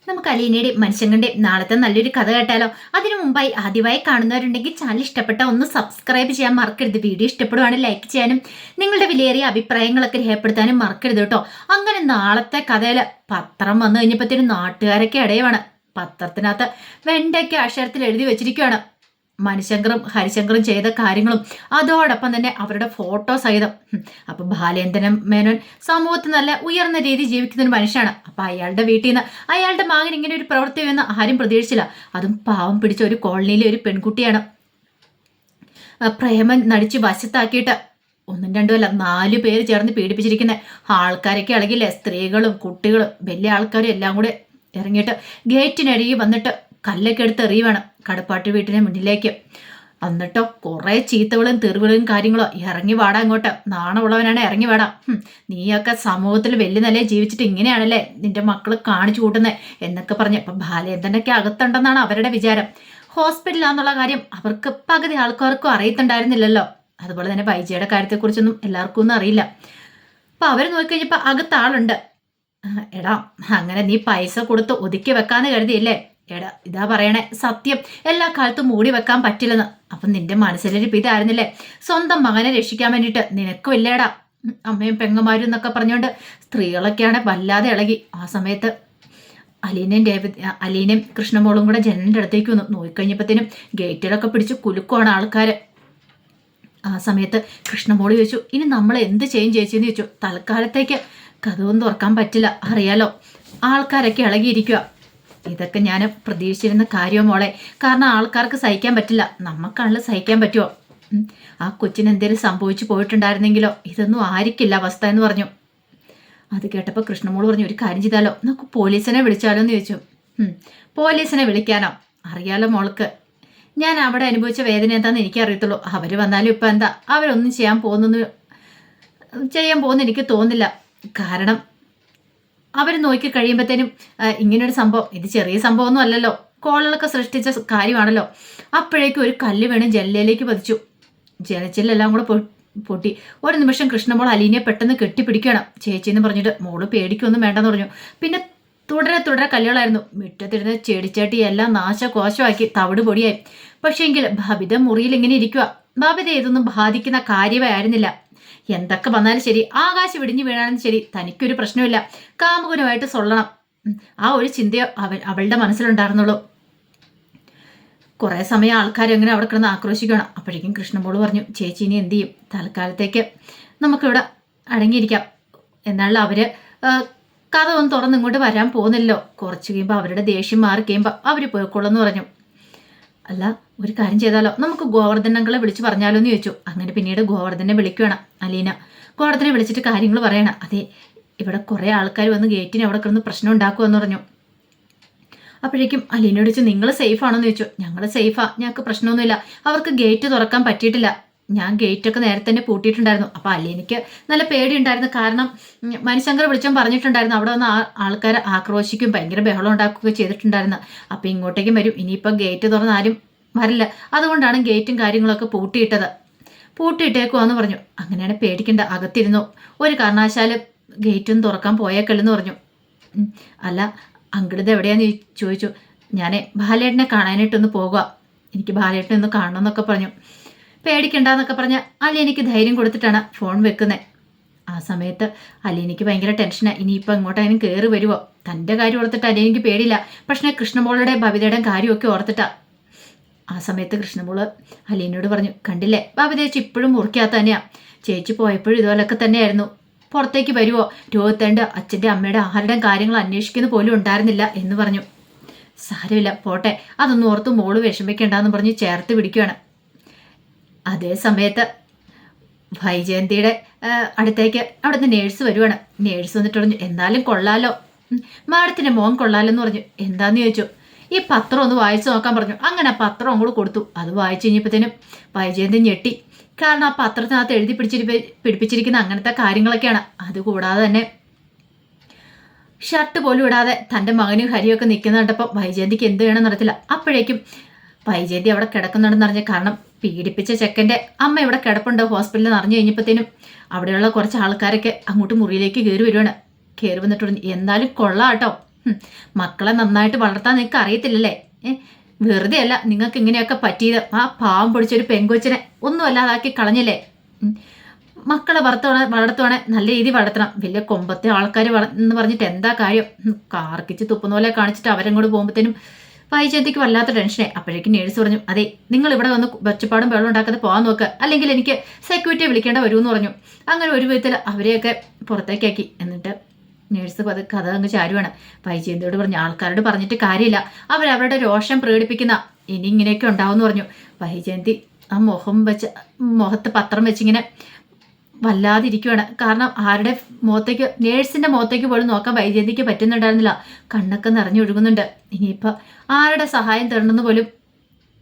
നമുക്ക് അലീനയുടെയും മനുഷ്യങ്ങളുടെയും നാളത്തെ നല്ലൊരു കഥ കേട്ടാലോ? അതിനു മുമ്പായി ആദ്യമായി കാണുന്നവരുണ്ടെങ്കിൽ ചാനൽ ഇഷ്ടപ്പെട്ട ഒന്ന് സബ്സ്ക്രൈബ് ചെയ്യാൻ മറക്കരുത്. വീഡിയോ ഇഷ്ടപ്പെടുവാണെങ്കിൽ ലൈക്ക് ചെയ്യാനും നിങ്ങളുടെ വിലയേറിയ അഭിപ്രായങ്ങളൊക്കെ രേഖപ്പെടുത്താനും മറക്കരുത് കേട്ടോ. അങ്ങനെ നാളത്തെ കഥയില് പത്രം വന്നു കഴിഞ്ഞപ്പോഴത്തേനും നാട്ടുകാരൊക്കെ ഇടയുവാണ്. പത്രത്തിനകത്ത് വെണ്ടയ്ക്ക് അക്ഷരത്തിൽ എഴുതി വെച്ചിരിക്കുകയാണ് മണിശങ്കറും ഹരിശങ്കറും ചെയ്ത കാര്യങ്ങളും അതോടൊപ്പം തന്നെ അവരുടെ ഫോട്ടോ സഹിതം. അപ്പൊ ബാലേന്ദ്രൻ മേനോൻ സമൂഹത്തിൽ നല്ല ഉയർന്ന രീതി ജീവിക്കുന്ന ഒരു മനുഷ്യനാണ്. അപ്പൊ അയാളുടെ വീട്ടിൽ നിന്ന് അയാളുടെ മകൻ ഇങ്ങനെ ഒരു പ്രവൃത്തി ചെയ്യുന്ന ആരും പ്രതീക്ഷിച്ചില്ല. അതും പാവം പിടിച്ച ഒരു കോളനിയിലെ ഒരു പെൺകുട്ടിയാണ്. പ്രേമൻ നടിച്ച് വശത്താക്കിയിട്ട് ഒന്നും രണ്ടും അല്ല 4 പേര് ചേർന്ന് പീഡിപ്പിച്ചിരിക്കുന്ന ആൾക്കാരൊക്കെ ഇളകില്ലേ, സ്ത്രീകളും കുട്ടികളും വലിയ ആൾക്കാരും എല്ലാം കൂടെ ഇറങ്ങിയിട്ട് ഗേറ്റിനരികെ വന്നിട്ട് കല്ലൊക്കെ എടുത്ത് എറിയുവാണ് കടപ്പാട്ട് വീട്ടിന് മുന്നിലേക്ക്. എന്നിട്ടോ കുറെ ചീത്തകളും തെറിവുകളും കാര്യങ്ങളോ. ഇറങ്ങി വാടാ ഇങ്ങോട്ട്, നാണമുള്ളവനാണ് ഇറങ്ങി വാടാ. നീയൊക്കെ സമൂഹത്തിൽ വലിയ നിലയിൽ ജീവിച്ചിട്ട് ഇങ്ങനെയാണല്ലേ നിന്റെ മക്കൾ കാണിച്ചു കൂട്ടുന്നത് എന്നൊക്കെ പറഞ്ഞ്. അപ്പം ബാലേന്ദ്രനൊക്കെ അകത്തുണ്ടെന്നാണ് അവരുടെ വിചാരം. ഹോസ്പിറ്റലാന്നുള്ള കാര്യം അവർക്ക് പകുതി ആൾക്കാർക്കും അറിയത്തുണ്ടായിരുന്നില്ലല്ലോ. അതുപോലെ തന്നെ വൈജയുടെ കാര്യത്തെക്കുറിച്ചൊന്നും എല്ലാവർക്കും ഒന്നും അറിയില്ല. അപ്പൊ അവർ നോക്കിക്കഴിഞ്ഞപ്പോ അകത്താളുണ്ട്. എടാ, അങ്ങനെ നീ പൈസ കൊടുത്ത് ഒതുക്കി വെക്കാന്ന് കരുതിയില്ലേ? എടാ, ഇതാ പറയണേ സത്യം, എല്ലാ കാലത്തും മൂടി വെക്കാൻ പറ്റില്ലെന്ന്. അപ്പം നിന്റെ മനസ്സിലിരിപ്പ് ഇതായിരുന്നില്ലേ? സ്വന്തം മകനെ രക്ഷിക്കാൻ വേണ്ടിയിട്ട് നിനക്കും ഇല്ലേടാ അമ്മയും പെങ്ങന്മാരും എന്നൊക്കെ പറഞ്ഞുകൊണ്ട് സ്ത്രീകളൊക്കെയാണ് വല്ലാതെ ഇളകി. ആ സമയത്ത് അലീനയും കൃഷ്ണമോളും കൂടെ ജനലിൻ്റെ അടുത്തേക്ക് വന്നു. നോക്കിക്കഴിഞ്ഞപ്പോഴത്തേനും ഗേറ്റിലൊക്കെ പിടിച്ച് കുലുക്കുവാണ് ആൾക്കാര്. ആ സമയത്ത് കൃഷ്ണമോള് ചോദിച്ചു, ഇനി നമ്മൾ എന്ത് ചെയ്യും ചേച്ചിന്ന് ചോദിച്ചു. തൽക്കാലത്തേക്ക് കഥവൊന്നും തുറക്കാൻ പറ്റില്ല, അറിയാലോ ആൾക്കാരൊക്കെ ഇളകിയിരിക്കുക. ഇതൊക്കെ ഞാൻ പ്രതീക്ഷിച്ചിരുന്ന കാര്യമോ മോളെ, കാരണം ആൾക്കാർക്ക് സഹിക്കാൻ പറ്റില്ല, നമുക്കാണല്ലോ സഹിക്കാൻ പറ്റുമോ? ആ കൊച്ചിന് എന്തെങ്കിലും സംഭവിച്ചു പോയിട്ടുണ്ടായിരുന്നെങ്കിലോ? ഇതൊന്നും ആയിരിക്കില്ല അവസ്ഥ എന്ന് പറഞ്ഞു. അത് കേട്ടപ്പോൾ കൃഷ്ണമോള് പറഞ്ഞു, ഒരു കാര്യം ചെയ്താലോ, നമുക്ക് പോലീസിനെ വിളിച്ചാലോ എന്ന് ചോദിച്ചു. പോലീസിനെ വിളിക്കാനോ? അറിയാലോ മോൾക്ക് ഞാൻ അവിടെ അനുഭവിച്ച വേദന എന്താണെന്ന് എനിക്കറിയത്തുള്ളൂ. അവർ വന്നാലും ഇപ്പം എന്താ, അവരൊന്നും ചെയ്യാൻ പോകുന്ന എനിക്ക് തോന്നുന്നില്ല. കാരണം അവർ നോക്കി കഴിയുമ്പോഴത്തേനും ഇങ്ങനൊരു സംഭവം, ഇത് ചെറിയ സംഭവമൊന്നും അല്ലല്ലോ, കോളുകളൊക്കെ സൃഷ്ടിച്ച കാര്യമാണല്ലോ. അപ്പോഴേക്കും ഒരു കല്ല് വീണ് ജനലിലേക്ക് പതിച്ചു. ജനച്ചിലെല്ലാം കൂടെ പൊട്ടി. ഒരു നിമിഷം കൃഷ്ണമോൾ അലീനയെ പെട്ടെന്ന് കെട്ടിപ്പിടിക്കണം. ചേച്ചിന്ന് പറഞ്ഞിട്ട് മോള് പേടിക്കൊന്നും വേണ്ടെന്ന് പറഞ്ഞു. പിന്നെ തുടരെ കല്ലുകളായിരുന്നു. മുറ്റത്തിരുന്ന് ചെടിച്ചട്ടി എല്ലാം നാശകോശമാക്കി തവിട് പൊടിയായി. പക്ഷേ എങ്കിൽ ബബിത മുറിയിൽ ഇങ്ങനെ ഇരിക്കുക. ബബിത ഇതൊന്നും ബാധിക്കുന്ന കാര്യമായിരുന്നില്ല. എന്തൊക്കെ വന്നാലും ശരി, ആകാശം ഇടിഞ്ഞു വീണാലും ശരി, തനിക്കൊരു പ്രശ്നമില്ല, കാമുകനുമായിട്ട് സൊള്ളണം, ആ ഒരു ചിന്തയോ അവളുടെ മനസ്സിലുണ്ടായിരുന്നുള്ളൂ. കുറെ സമയം ആൾക്കാരെങ്ങനെ അവിടെ കിടന്ന് ആക്രോശിക്കണം. അപ്പോഴേക്കും കൃഷ്ണമോള് പറഞ്ഞു, ചേച്ചി ഇനി എന്ത് ചെയ്യും? തൽക്കാലത്തേക്ക് നമുക്കിവിടെ അടങ്ങിയിരിക്കാം. എന്നാലും അവര് കഥ ഒന്ന് തുറന്ന് ഇങ്ങോട്ട് വരാൻ പോകുന്നില്ലോ. കുറച്ച് കഴിയുമ്പോൾ അവരുടെ ദേഷ്യം മാറി കഴിയുമ്പോൾ അവർ പോയിക്കോളെന്ന് പറഞ്ഞു. അല്ല, ഒരു കാര്യം ചെയ്താലോ, നമുക്ക് ഗോവർദ്ധനങ്ങളെ വിളിച്ച് പറഞ്ഞാലോ എന്ന് ചോദിച്ചു. അങ്ങനെ പിന്നീട് ഗോവർദ്ധനെ വിളിക്കണം അലീന. ഗോവർദ്ധനെ വിളിച്ചിട്ട് കാര്യങ്ങൾ പറയണം. അതെ, ഇവിടെ കുറെ ആൾക്കാർ വന്ന് ഗേറ്റിന് അവിടെ കിടന്ന് പ്രശ്നം ഉണ്ടാക്കുമെന്ന് പറഞ്ഞു. അപ്പോഴേക്കും അലീനയോട് ചോദിച്ചു, നിങ്ങൾ സേഫ് ആണോന്ന് ചോദിച്ചു. ഞങ്ങൾ സേഫാ, ഞങ്ങൾക്ക് പ്രശ്നമൊന്നുമില്ല, അവർക്ക് ഗേറ്റ് തുറക്കാൻ പറ്റിയിട്ടില്ല, ഞാൻ ഗേറ്റൊക്കെ നേരത്തെ തന്നെ പൂട്ടിയിട്ടുണ്ടായിരുന്നു. അപ്പോൾ അലീനയ്ക്ക് നല്ല പേടിയുണ്ടായിരുന്നു. കാരണം മണിശങ്കർ വിളിച്ചോൻ പറഞ്ഞിട്ടുണ്ടായിരുന്നു അവിടെ വന്ന് ആൾക്കാരെ ആക്രോശിക്കും, ഭയങ്കര ബഹളം ഉണ്ടാക്കുകയൊക്കെ ചെയ്തിട്ടുണ്ടായിരുന്നു. അപ്പോൾ ഇങ്ങോട്ടേക്കും വരും, ഇനിയിപ്പോൾ ഗേറ്റ് തുറന്ന് ആരും വരില്ല, അതുകൊണ്ടാണ് ഗേറ്റും കാര്യങ്ങളൊക്കെ പൂട്ടിയിട്ടേക്കുവാന്ന് പറഞ്ഞു. അങ്ങനെയാണ്, പേടിക്കണ്ട, അകത്തിരുന്നു, ഒരു കാരണവശാലും ഗേറ്റൊന്നും തുറക്കാൻ പോയേക്കല്ലെന്ന് പറഞ്ഞു. അല്ല അങ്കിളിത് എവിടെയാന്ന് ചോദിച്ചു. ഞാൻ ബാലേട്ടനെ കാണാനായിട്ടൊന്ന് പോകുക, എനിക്ക് ബാലേട്ടനെ ഒന്ന് കാണണമെന്നൊക്കെ പറഞ്ഞു. പേടിക്കണ്ടെന്നൊക്കെ പറഞ്ഞ് അലീനയ്ക്ക് ധൈര്യം കൊടുത്തിട്ടാണ് ഫോൺ വെക്കുന്നത്. ആ സമയത്ത് അലീനയ്ക്ക് ഭയങ്കര ടെൻഷനാണ്. ഇനിയിപ്പോൾ ഇങ്ങോട്ടായാലും കയറി വരുമോ? തൻ്റെ കാര്യം ഓർത്തിട്ട് അലീനയ്ക്ക് പേടിയില്ല, പക്ഷേ കൃഷ്ണമോളുടെ ബബിതയുടെയും കാര്യമൊക്കെ ഓർത്തിട്ടാ. ആ സമയത്ത് കൃഷ്ണമോള് അലീനയോട് പറഞ്ഞു, കണ്ടില്ലേ ബബിത ചേച്ചി ഇപ്പോഴും മുറിക്കാത്ത തന്നെയാണ്, ചേച്ചി പോയപ്പോഴും ഇതുപോലൊക്കെ തന്നെയായിരുന്നു, പുറത്തേക്ക് വരുമോ? രോഹിത്തേൻ്റെ അച്ഛൻ്റെ അമ്മയുടെ ആരുടെയും കാര്യങ്ങൾ അന്വേഷിക്കുന്ന പോലും ഉണ്ടായിരുന്നില്ല എന്ന് പറഞ്ഞു. സാരമില്ല പോട്ടെ, അതൊന്നും ഓർത്ത് മോള് വിഷമിക്കേണ്ടെന്ന് പറഞ്ഞ് ചേർത്ത് പിടിക്കുകയാണ്. അതേ സമയത്ത് വൈജയന്തിയുടെ അടുത്തേക്ക് അവിടുന്ന് നേഴ്സ് വരുവാണ്. നേഴ്സ് വന്നിട്ട് പറഞ്ഞു, എന്നാലും കൊള്ളാലോ, മാഡത്തിൻ്റെ മോൻ കൊള്ളാലോ എന്ന് പറഞ്ഞു. എന്താന്ന് ചോദിച്ചു. ഈ പത്രം ഒന്ന് വായിച്ചു നോക്കാൻ പറഞ്ഞു. അങ്ങനെ ആ പത്രം അങ്ങോട്ട് കൊടുത്തു. അത് വായിച്ചു കഴിഞ്ഞപ്പോഴത്തേനും വൈജയന്തി ഞെട്ടി. കാരണം ആ പത്രത്തിനകത്ത് എഴുതി പിടിപ്പിച്ചിരിക്കുന്ന അങ്ങനത്തെ കാര്യങ്ങളൊക്കെയാണ്. അതുകൂടാതെ തന്നെ ഷർട്ട് പോലും ഇടാതെ തൻ്റെ മകനും ഹരിയൊക്കെ നിൽക്കുന്ന കണ്ടപ്പോൾ വൈജയന്തിക്ക് എന്ത് വേണമെന്ന് അറിയത്തില്ല. അപ്പോഴേക്കും വൈജയന്തി അവിടെ കിടക്കുന്നുണ്ടെന്ന് അറിഞ്ഞ, കാരണം പീഡിപ്പിച്ച ചെക്കൻ്റെ അമ്മ ഇവിടെ കിടപ്പുണ്ട് ഹോസ്പിറ്റലിൽ അറിഞ്ഞു കഴിഞ്ഞപ്പോഴത്തേനും അവിടെയുള്ള കുറച്ച് ആൾക്കാരൊക്കെ അങ്ങോട്ട് മുറിയിലേക്ക് കയറി വരുവാണ്. കയറി വന്നിട്ട് എന്തായാലും കൊള്ളാം കേട്ടോ, മക്കളെ നന്നായിട്ട് വളർത്താൻ നിങ്ങൾക്ക് അറിയത്തില്ലല്ലേ? വെറുതെ അല്ല നിങ്ങൾക്ക് ഇങ്ങനെയൊക്കെ പറ്റിയത്. ആ പാവം പൊടിച്ചൊരു പെങ്കൊച്ചിനെ ഒന്നും അല്ലാതാക്കി കളഞ്ഞില്ലേ? മക്കളെ വളർത്തുവാണെ നല്ല രീതിയിൽ വളർത്തണം. വലിയ കൊമ്പത്തെ ആൾക്കാർ എന്ന് പറഞ്ഞിട്ട് എന്താ കാര്യം? കാർക്കിച്ച് തുപ്പുന്ന പോലെ കാണിച്ചിട്ട് അവരങ്ങോട്ട് പോകുമ്പോഴത്തേനും വൈജയന്തിക്ക് വല്ലാത്ത ടെൻഷനെ. അപ്പോഴേക്കും നേഴ്സ് പറഞ്ഞു, അതെ നിങ്ങൾ ഇവിടെ വന്ന് വെച്ചപ്പാടും വെള്ളം ഉണ്ടാക്കാതെ പോകാൻ നോക്കുക, അല്ലെങ്കിൽ എനിക്ക് സെക്യൂരിറ്റിയെ വിളിക്കേണ്ട വരുമെന്ന് പറഞ്ഞു. അങ്ങനെ ഒരു വിധത്തിൽ അവരെയൊക്കെ പുറത്തേക്കാക്കി. എന്നിട്ട് നേഴ്സ് കഥ അങ്ങ് ചാരുവാണ്. വൈജയന്തിയോട് പറഞ്ഞു, ആൾക്കാരോട് പറഞ്ഞിട്ട് കാര്യമില്ല, അവരവരുടെ രോഷം പ്രകടിപ്പിക്കുന്ന ഇനി ഇങ്ങനെയൊക്കെ ഉണ്ടാവുമെന്ന് പറഞ്ഞു. വൈജയന്തി ആ മുഖത്ത് പത്രം വെച്ചിങ്ങനെ വല്ലാതിരിക്കുവാണ്. കാരണം ആരുടെ മുഖത്തേക്ക്, നേഴ്സിന്റെ മുഖത്തേക്ക് പോലും നോക്കാൻ വൈജയന്തിക്ക് പറ്റുന്നുണ്ടായിരുന്നില്ല. കണ്ണൊക്കെ നിറഞ്ഞൊഴുകുന്നുണ്ട്. ഇനിയിപ്പോൾ ആരുടെ സഹായം തരണമെന്ന് പോലും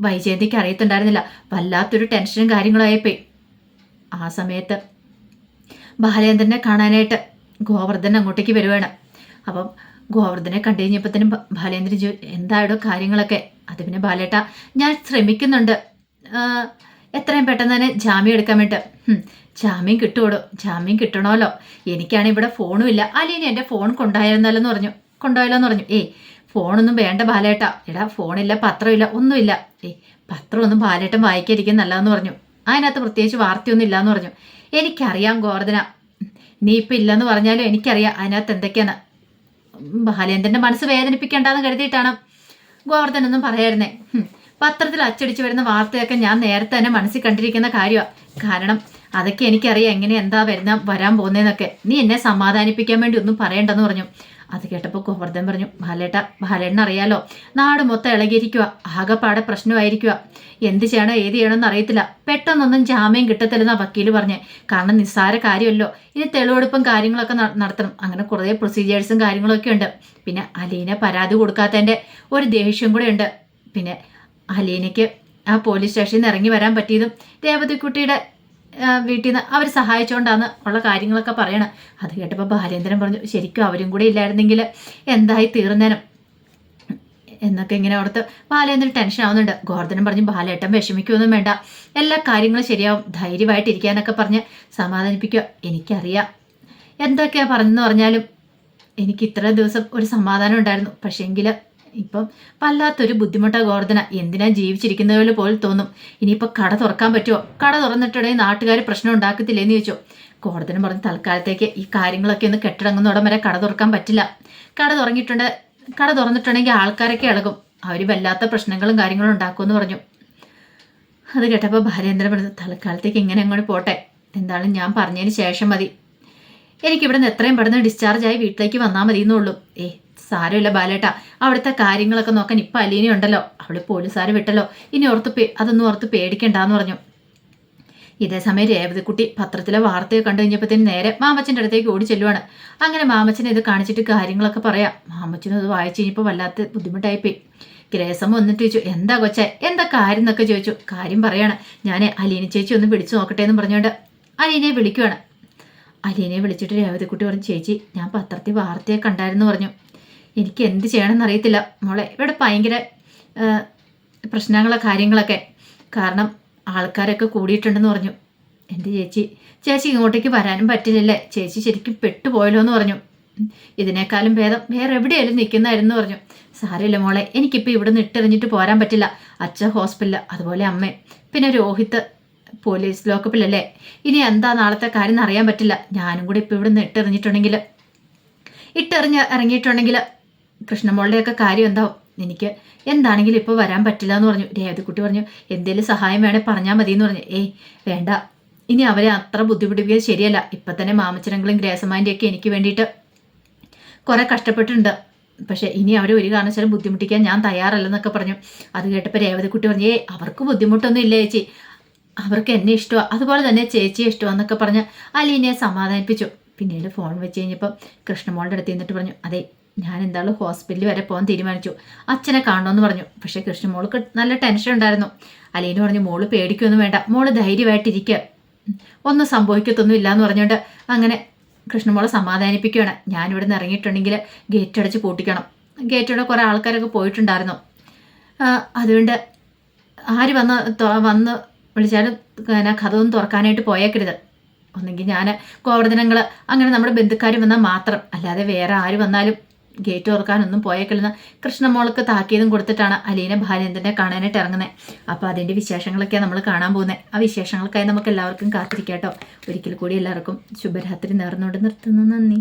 വൈജയന്തിക്ക് അറിയത്തുണ്ടായിരുന്നില്ല. വല്ലാത്തൊരു ടെൻഷനും കാര്യങ്ങളായപ്പോയി. ആ സമയത്ത് ബാലേന്ദ്രനെ കാണാനായിട്ട് ഗോവർദ്ധൻ അങ്ങോട്ടേക്ക് വരുവാണ്. അപ്പം ഗോവർദ്ധനെ കണ്ടു കഴിഞ്ഞപ്പോഴത്തേനും ബാലേന്ദ്രൻ എന്തായിടോ കാര്യങ്ങളൊക്കെ? അത് പിന്നെ ബാലേട്ട ഞാൻ ശ്രമിക്കുന്നുണ്ട് എത്രയും പെട്ടെന്ന് തന്നെ ജാമ്യം എടുക്കാൻ വേണ്ടി. ജാമ്യം കിട്ടുമോടോ? ജാമ്യം കിട്ടണമല്ലോ. എനിക്കാണെങ്കിൽ ഇവിടെ ഫോണും ഇല്ല. അലീന എൻ്റെ ഫോൺ കൊണ്ടുപോയാലോ എന്ന് പറഞ്ഞു. ഫോണൊന്നും വേണ്ട ബാലേട്ട. എടാ ഫോണില്ല, പത്രമില്ല, ഒന്നുമില്ല. പത്രമൊന്നും ബാലേട്ടൻ വായിക്കാതിരിക്കും നല്ലതെന്ന് പറഞ്ഞു. അതിനകത്ത് പ്രത്യേകിച്ച് വാർത്തയൊന്നും ഇല്ലയെന്ന് പറഞ്ഞു. എനിക്കറിയാം ഗോവർദ്ധന, നീ ഇപ്പം ഇല്ലെന്ന് പറഞ്ഞാലും എനിക്കറിയാം അതിനകത്ത് എന്തൊക്കെയാണ്. ബാലേന്ദ്രൻ്റെ മനസ്സ് വേദനിപ്പിക്കേണ്ടെന്ന് കരുതിയിട്ടാണ് ഗോവർദ്ധനൊന്നും പറയായിരുന്നേ. പത്രത്തിൽ അച്ചടിച്ച് വരുന്ന വാർത്തയൊക്കെ ഞാൻ നേരത്തെ തന്നെ മനസ്സിൽ കണ്ടിരിക്കുന്ന കാര്യമാണ്. കാരണം അതൊക്കെ എനിക്കറിയാം എങ്ങനെ എന്താ വരാൻ പോകുന്നതെന്നൊക്കെ. നീ എന്നെ സമാധാനിപ്പിക്കാൻ വേണ്ടി ഒന്നും പറയണ്ടെന്ന് പറഞ്ഞു. അത് കേട്ടപ്പോൾ ഗോവർദ്ധൻ പറഞ്ഞു, ബാലേട്ടൻ അറിയാലോ, നാട് മൊത്തം ഇളകിയിരിക്കുക, ആകെപ്പാടെ പ്രശ്നമായിരിക്കുക. എന്ത് ചെയ്യണോ ഏത് ചെയ്യണമെന്ന് അറിയത്തില്ല. പെട്ടെന്നൊന്നും ജാമ്യം കിട്ടത്തില്ലെന്നാ വക്കീല് പറഞ്ഞേ. കാരണം നിസ്സാര കാര്യമല്ലോ, ഇനി തെളിവെടുപ്പും കാര്യങ്ങളൊക്കെ നടത്തണം. അങ്ങനെ കുറേ പ്രൊസീജിയേഴ്സും കാര്യങ്ങളൊക്കെ ഉണ്ട്. പിന്നെ അലീന പരാതി കൊടുക്കാത്തതിൻ്റെ ഒരു ദേഷ്യം കൂടെ ഉണ്ട്. പിന്നെ അലീനയ്ക്ക് ആ പോലീസ് സ്റ്റേഷനിൽ നിന്ന് ഇറങ്ങി വരാൻ പറ്റിയതും രേവതിക്കുട്ടിയുടെ വീട്ടിൽ നിന്ന് അവർ സഹായിച്ചുകൊണ്ടാണ് ഉള്ള കാര്യങ്ങളൊക്കെ പറയണം. അത് കേട്ടപ്പോൾ ബാലേന്ദ്രൻ പറഞ്ഞു, ശരിക്കും അവരും കൂടെ ഇല്ലായിരുന്നെങ്കിൽ എന്തായി തീർന്നേനും എന്നൊക്കെ ഇങ്ങനെ ഓർത്ത് ബാലേന്ദ്രൻ ടെൻഷൻ ആവുന്നുണ്ട്. ഗോവർദ്ധനം പറഞ്ഞു, ബാലേട്ടൻ വിഷമിക്കുകയൊന്നും വേണ്ട, എല്ലാ കാര്യങ്ങളും ശരിയാവും, ധൈര്യമായിട്ടിരിക്കാനൊക്കെ പറഞ്ഞ് സമാധാനിപ്പിക്കുക. എനിക്കറിയാം എന്തൊക്കെയാ പറഞ്ഞെന്ന് പറഞ്ഞാലും എനിക്ക് ഇത്ര ദിവസം ഒരു സമാധാനം ഉണ്ടായിരുന്നു. പക്ഷേങ്കിൽ ഇപ്പം വല്ലാത്തൊരു ബുദ്ധിമുട്ടാണ് ഗോവർദ്ധന. എന്തിനാ ജീവിച്ചിരിക്കുന്നത് പോലെ തോന്നും. ഇനിയിപ്പോൾ കട തുറക്കാൻ പറ്റുമോ? കട തുറന്നിട്ടുണ്ടെങ്കിൽ നാട്ടുകാർ പ്രശ്നം ഉണ്ടാക്കത്തില്ലേന്ന് ചോദിച്ചു. ഗോവർദ്ധനം പറഞ്ഞ്, തൽക്കാലത്തേക്ക് ഈ കാര്യങ്ങളൊക്കെ ഒന്ന് കെട്ടിടങ്ങുന്നോടം വരെ കട തുറക്കാൻ പറ്റില്ല. കട തുറന്നിട്ടുണ്ടെങ്കിൽ ആൾക്കാരൊക്കെ ഇളകും, അവർ വല്ലാത്ത പ്രശ്നങ്ങളും കാര്യങ്ങളും ഉണ്ടാക്കുമെന്ന് പറഞ്ഞു. അത് കേട്ടപ്പോൾ ബാലേന്ദ്രൻ പറഞ്ഞു, തൽക്കാലത്തേക്ക് ഇങ്ങനെ അങ്ങോട്ട് പോട്ടെ, എന്തായാലും ഞാൻ പറഞ്ഞതിന് ശേഷം മതി. എനിക്കിവിടെ നിന്ന് എത്രയും പെട്ടെന്ന് ഡിസ്ചാർജായി വീട്ടിലേക്ക് വന്നാൽ മതി എന്നുള്ളൂ. സാരമില്ല ബാലേട്ട, അവിടുത്തെ കാര്യങ്ങളൊക്കെ നോക്കാൻ ഇപ്പം അലീന ഉണ്ടല്ലോ, അവള് പോലീസുകാർ വിട്ടല്ലോ, ഇനി അതൊന്നും ഓർത്ത് പേടിക്കണ്ടെന്ന് പറഞ്ഞു. ഇതേസമയം രേവതിക്കുട്ടി പത്രത്തിലെ വാർത്തയെ കണ്ടു കഴിഞ്ഞപ്പോഴത്തേന് നേരെ മാമച്ചൻ്റെ അടുത്തേക്ക് ഓടി ചെല്ലുവാണ്. അങ്ങനെ മാമച്ചനെ ഇത് കാണിച്ചിട്ട് കാര്യങ്ങളൊക്കെ പറയാം. മാമച്ചനും അത് വായിച്ചു കഴിഞ്ഞപ്പോൾ വല്ലാത്ത ബുദ്ധിമുട്ടായിപ്പോയി. ഗ്രേസം വന്നിട്ട് ചോദിച്ചു, എന്താ കൊച്ചേ, എന്താ കാര്യം എന്നൊക്കെ ചോദിച്ചു. കാര്യം പറയാണ്, ഞാൻ അലീന ചേച്ചി ഒന്ന് വിളിച്ചു നോക്കട്ടെ എന്ന് പറഞ്ഞുകൊണ്ട് അലീനയെ വിളിക്കുവാണ്. അലീനയെ വിളിച്ചിട്ട് രേവതിക്കുട്ടി പറഞ്ഞു, ചേച്ചി ഞാൻ പത്രത്തിൽ വാർത്തയെ കണ്ടായിരുന്നു പറഞ്ഞു. എനിക്ക് എന്ത് ചെയ്യണമെന്ന് അറിയത്തില്ല മോളെ, ഇവിടെ ഭയങ്കര പ്രശ്നങ്ങളോ കാര്യങ്ങളൊക്കെ, കാരണം ആൾക്കാരൊക്കെ കൂടിയിട്ടുണ്ടെന്ന് പറഞ്ഞു. എൻ്റെ ചേച്ചി ഇങ്ങോട്ടേക്ക് വരാനും പറ്റില്ലല്ലേ, ചേച്ചി ശരിക്കും പെട്ടുപോയല്ലോ എന്ന് പറഞ്ഞു. ഇതിനേക്കാളും ഭേദം വേറെ എവിടെയായാലും നിൽക്കുന്നതായിരുന്നു പറഞ്ഞു. സാരമില്ല മോളെ, എനിക്കിപ്പോൾ ഇവിടെ നിന്ന് ഇട്ടെറിഞ്ഞിട്ട് പോരാൻ പറ്റില്ല. അച്ഛൻ ഹോസ്പിറ്റലിൽ, അതുപോലെ അമ്മ, പിന്നെ രോഹിത്ത് പോലീസ് ലോക്കപ്പിലല്ലേ. ഇനി എന്താ നാളത്തെ കാര്യം എന്ന് അറിയാൻ പറ്റില്ല. ഞാനും കൂടി ഇപ്പോൾ ഇവിടെ നിന്ന് ഇറങ്ങിയിട്ടുണ്ടെങ്കിൽ കൃഷ്ണമോളുടെയൊക്കെ കാര്യം എന്താവും. എനിക്ക് എന്താണെങ്കിലും ഇപ്പോൾ വരാൻ പറ്റില്ല എന്ന് പറഞ്ഞു. രേവതിക്കുട്ടി പറഞ്ഞു, എന്തെങ്കിലും സഹായം വേണേൽ പറഞ്ഞാൽ മതി എന്ന് പറഞ്ഞു. വേണ്ട, ഇനി അവരെ അത്ര ബുദ്ധിമുട്ടിപ്പിക്കുന്നത് ശരിയല്ല. ഇപ്പം തന്നെ മാമച്ചനങ്ങളും ഗ്രേസമാൻ്റെയൊക്കെ എനിക്ക് വേണ്ടിയിട്ട് കുറെ കഷ്ടപ്പെട്ടിട്ടുണ്ട്. പക്ഷെ ഇനി അവരെ ഒരു കാരണവശാലും ബുദ്ധിമുട്ടിക്കാൻ ഞാൻ തയ്യാറല്ലെന്നൊക്കെ പറഞ്ഞു. അത് കേട്ടപ്പോൾ രേവതിക്കുട്ടി പറഞ്ഞു, അവർക്ക് ബുദ്ധിമുട്ടൊന്നും ഇല്ല ചേച്ചി, അവർക്ക് എന്നെ ഇഷ്ടമാണ്, അതുപോലെ തന്നെ ചേച്ചിയെ ഇഷ്ടമാണെന്നൊക്കെ പറഞ്ഞ് അലീനയെ സമാധാനിപ്പിച്ചു. പിന്നീട് ഫോൺ വെച്ച് കഴിഞ്ഞപ്പോൾ കൃഷ്ണമോളുടെ അടുത്ത് നിന്നിട്ട് പറഞ്ഞു, അതെ ഞാൻ എന്തായാലും ഹോസ്പിറ്റലിൽ വരെ പോകാൻ തീരുമാനിച്ചു, അച്ഛനെ കാണണമെന്ന് പറഞ്ഞു. പക്ഷേ കൃഷ്ണമോൾക്ക് നല്ല ടെൻഷൻ ഉണ്ടായിരുന്നു. അലീന പറഞ്ഞു, മോള് പേടിക്കൊന്നും വേണ്ട, മോള് ധൈര്യമായിട്ടിരിക്കുക, ഒന്നും സംഭവിക്കത്തൊന്നും ഇല്ലയെന്ന് പറഞ്ഞുകൊണ്ട് അങ്ങനെ കൃഷ്ണമോളെ സമാധാനിപ്പിക്കുകയാണ്. ഞാനിവിടെ നിന്ന് ഇറങ്ങിയിട്ടുണ്ടെങ്കിൽ ഗേറ്റ് അടച്ച് പൂട്ടിക്കണം. ഗേറ്റിലൂടെ കുറേ ആൾക്കാരൊക്കെ പോയിട്ടുണ്ടായിരുന്നു. അതുകൊണ്ട് ആര് വന്ന് വിളിച്ചാലും കഥയൊന്നും തുറക്കാനായിട്ട് പോയേക്കരുത്. ഒന്നെങ്കിൽ ഞാൻ ഗോവർദ്ധനങ്ങൾ അങ്ങനെ നമ്മുടെ ബന്ധുക്കാർ വന്നാൽ മാത്രം, അല്ലാതെ വേറെ ആര് വന്നാലും ഗേറ്റ് തുറക്കാനൊന്നും പോയേക്കില്ലെന്ന് കൃഷ്ണമോൾക്ക് താക്കീതും കൊടുത്തിട്ടാണ് അലീന ബാലേന്ദ്രനെ കാണാനായിട്ട് ഇറങ്ങുന്നത്. അപ്പോൾ അതിൻ്റെ വിശേഷങ്ങളൊക്കെയാണ് നമ്മൾ കാണാൻ പോകുന്നത്. ആ വിശേഷങ്ങൾക്കായി നമുക്ക് എല്ലാവർക്കും കാത്തിരിക്കാം കേട്ടോ. ഒരിക്കൽ കൂടി എല്ലാവർക്കും ശുഭരാത്രി നേർന്നുകൊണ്ട് നിർത്തുന്നു. നന്ദി.